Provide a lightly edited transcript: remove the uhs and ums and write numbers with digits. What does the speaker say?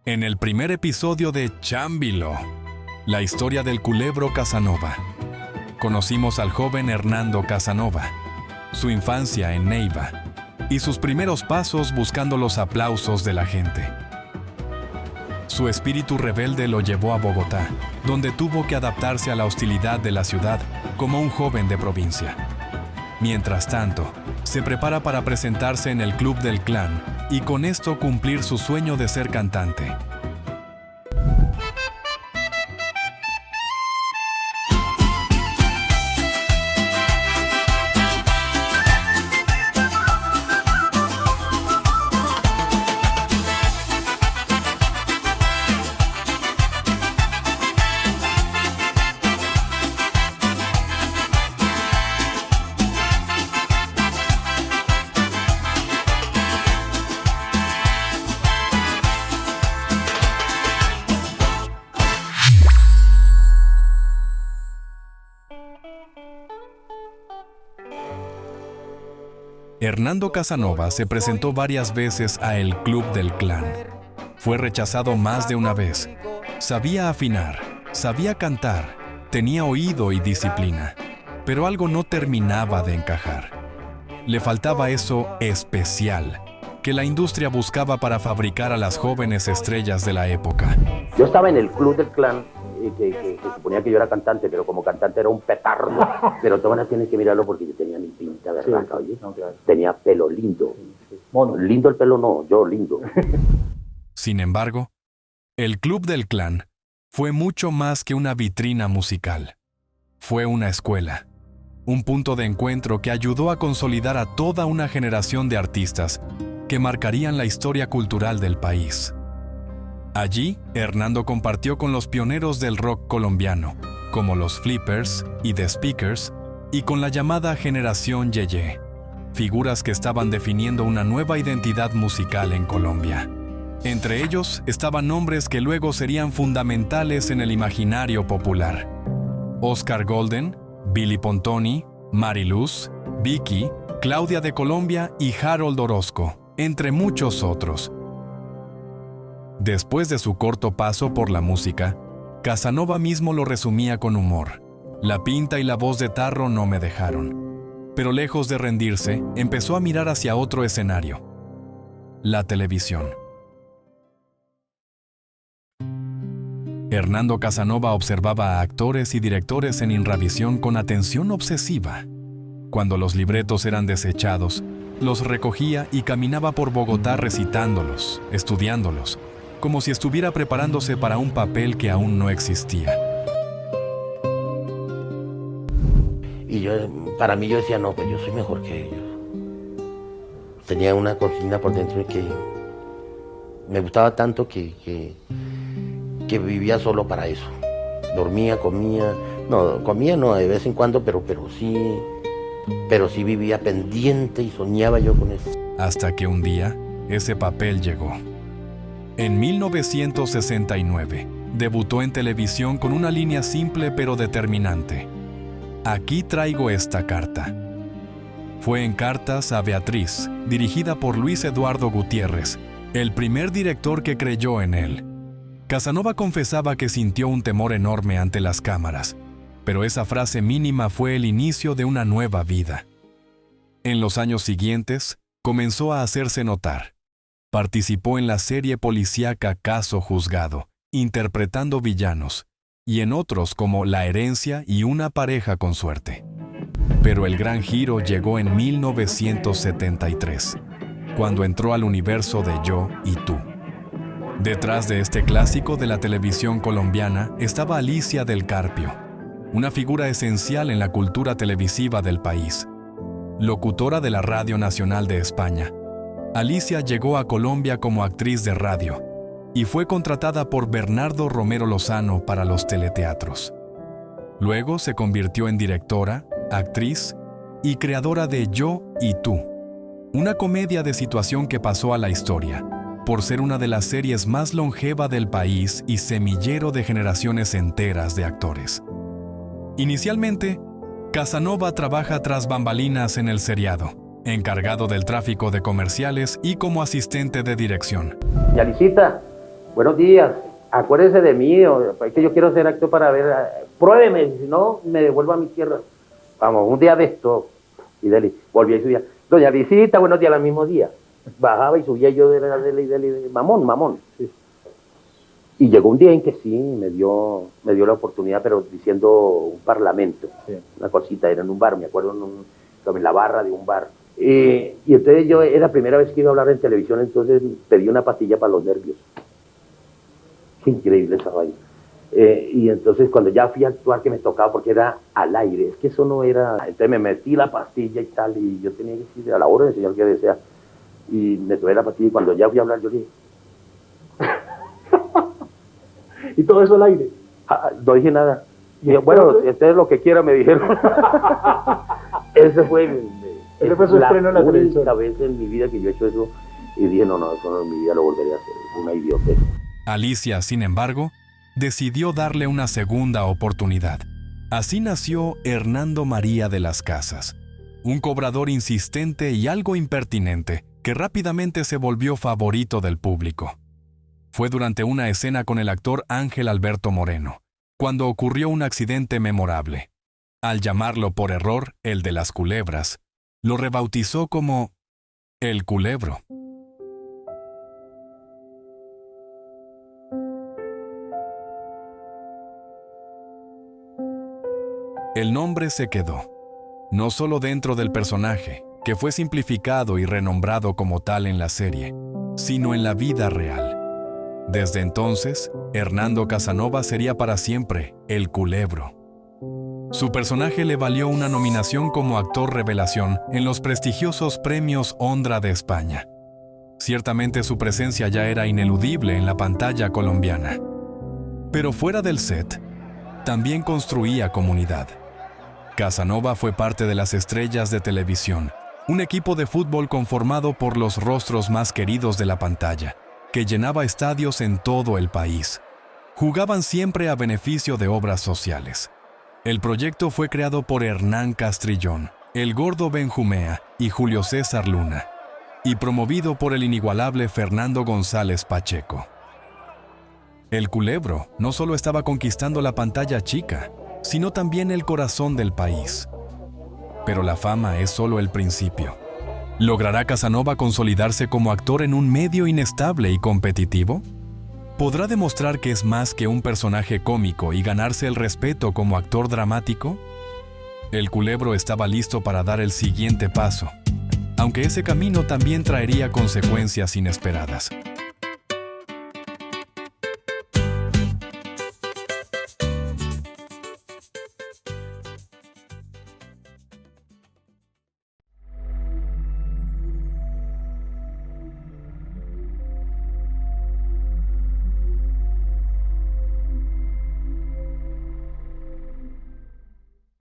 En el primer episodio de Chámbilo, la historia del culebro Casanova, conocimos al joven Hernando Casanova, su infancia en Neiva y sus primeros pasos buscando los aplausos de la gente. Su espíritu rebelde lo llevó a Bogotá, donde tuvo que adaptarse a la hostilidad de la ciudad como un joven de provincia. Mientras tanto, se prepara para presentarse en el Club del Clan y con esto cumplir su sueño de ser cantante. Hernando Casanova se presentó varias veces a el Club del Clan. Fue rechazado más de una vez. Sabía afinar, sabía cantar, tenía oído y disciplina, pero algo no terminaba de encajar. Le faltaba eso especial que la industria buscaba para fabricar a las jóvenes estrellas de la época. Yo estaba en el Club del Clan, que suponía que yo era cantante, pero como cantante era un petardo. Pero tú van tienes que mirarlo porque yo tenía mi pinta de raca, oye. No, claro. Tenía pelo lindo. Mono. Lindo el pelo no, yo lindo. Sin embargo, el Club del Clan fue mucho más que una vitrina musical. Fue una escuela, un punto de encuentro que ayudó a consolidar a toda una generación de artistas que marcarían la historia cultural del país. Allí, Hernando compartió con los pioneros del rock colombiano, como los Flippers y The Speakers, y con la llamada Generación Yeye, figuras que estaban definiendo una nueva identidad musical en Colombia. Entre ellos estaban nombres que luego serían fundamentales en el imaginario popular: Oscar Golden, Billy Pontoni, Mariluz, Vicky, Claudia de Colombia y Harold Orozco, entre muchos otros. Después de su corto paso por la música, Casanova mismo lo resumía con humor: la pinta y la voz de tarro no me dejaron. Pero lejos de rendirse, empezó a mirar hacia otro escenario: la televisión. Hernando Casanova observaba a actores y directores en Inravisión con atención obsesiva. Cuando los libretos eran desechados, los recogía y caminaba por Bogotá recitándolos, estudiándolos, como si estuviera preparándose para un papel que aún no existía. Y para mí yo decía, no, pues yo soy mejor que ellos. Tenía una consigna por dentro que me gustaba tanto que vivía solo para eso. Dormía, comía no de vez en cuando, pero sí vivía pendiente y soñaba yo con eso. Hasta que un día, ese papel llegó. En 1969, debutó en televisión con una línea simple pero determinante: aquí traigo esta carta. Fue en Cartas a Beatriz, dirigida por Luis Eduardo Gutiérrez, el primer director que creyó en él. Casanova confesaba que sintió un temor enorme ante las cámaras, pero esa frase mínima fue el inicio de una nueva vida. En los años siguientes, comenzó a hacerse notar. Participó en la serie policíaca Caso Juzgado, interpretando villanos, y en otros como La herencia y Una pareja con suerte. Pero el gran giro llegó en 1973, cuando entró al universo de Yo y Tú. Detrás de este clásico de la televisión colombiana estaba Alicia del Carpio, una figura esencial en la cultura televisiva del país. Locutora de la Radio Nacional de España, Alicia llegó a Colombia como actriz de radio y fue contratada por Bernardo Romero Lozano para los teleteatros. Luego se convirtió en directora, actriz y creadora de Yo y Tú, una comedia de situación que pasó a la historia por ser una de las series más longeva del país y semillero de generaciones enteras de actores. Inicialmente, Casanova trabaja tras bambalinas en el seriado, encargado del tráfico de comerciales y como asistente de dirección. Y Alicita, buenos días, acuérdese de mí, es que yo quiero ser actor para ver, pruébeme, si no, me devuelvo a mi tierra. Vamos, un día de esto, y dele, volví y subía. Doña Visita, buenos días, al mismo día. Bajaba y subía yo de mamón. Sí. Y llegó un día en que sí, me dio la oportunidad, pero diciendo un parlamento, sí. Una cosita, era en un bar, me acuerdo, en la barra de un bar. Y entonces yo, era la primera vez que iba a hablar en televisión, entonces pedí una pastilla para los nervios. Qué increíble esa vaina. Y entonces cuando ya fui a actuar, que me tocaba, porque era al aire, es que eso no era... Entonces me metí la pastilla y tal, y yo tenía que decir a la hora del señor que desea. Y me tomé la pastilla, y cuando ya fui a hablar, yo dije... ¿Y todo eso al aire? No dije nada. Y yo, bueno, ustedes lo que quieran, me dijeron. Ese fue su estreno en la televisión. La única vez en mi vida que yo he hecho eso, y dije, no, eso no, en mi vida lo volvería a hacer, es una idiotez. Alicia, sin embargo, decidió darle una segunda oportunidad. Así nació Hernando María de las Casas, un cobrador insistente y algo impertinente que rápidamente se volvió favorito del público. Fue durante una escena con el actor Ángel Alberto Moreno, cuando ocurrió un accidente memorable. Al llamarlo por error el de las culebras, lo rebautizó como El Culebro. El nombre se quedó, no solo dentro del personaje, que fue simplificado y renombrado como tal en la serie, sino en la vida real. Desde entonces, Hernando Casanova sería para siempre El Culebro. Su personaje le valió una nominación como actor revelación en los prestigiosos premios Ondra de España. Ciertamente su presencia ya era ineludible en la pantalla colombiana. Pero fuera del set, también construía comunidad. Casanova fue parte de las estrellas de televisión, un equipo de fútbol conformado por los rostros más queridos de la pantalla, que llenaba estadios en todo el país. Jugaban siempre a beneficio de obras sociales. El proyecto fue creado por Hernán Castrillón, El Gordo Benjumea y Julio César Luna, y promovido por el inigualable Fernando González Pacheco. El Culebro no solo estaba conquistando la pantalla chica, sino también el corazón del país. Pero la fama es solo el principio. ¿Logrará Casanova consolidarse como actor en un medio inestable y competitivo? ¿Podrá demostrar que es más que un personaje cómico y ganarse el respeto como actor dramático? El Culebro estaba listo para dar el siguiente paso, aunque ese camino también traería consecuencias inesperadas.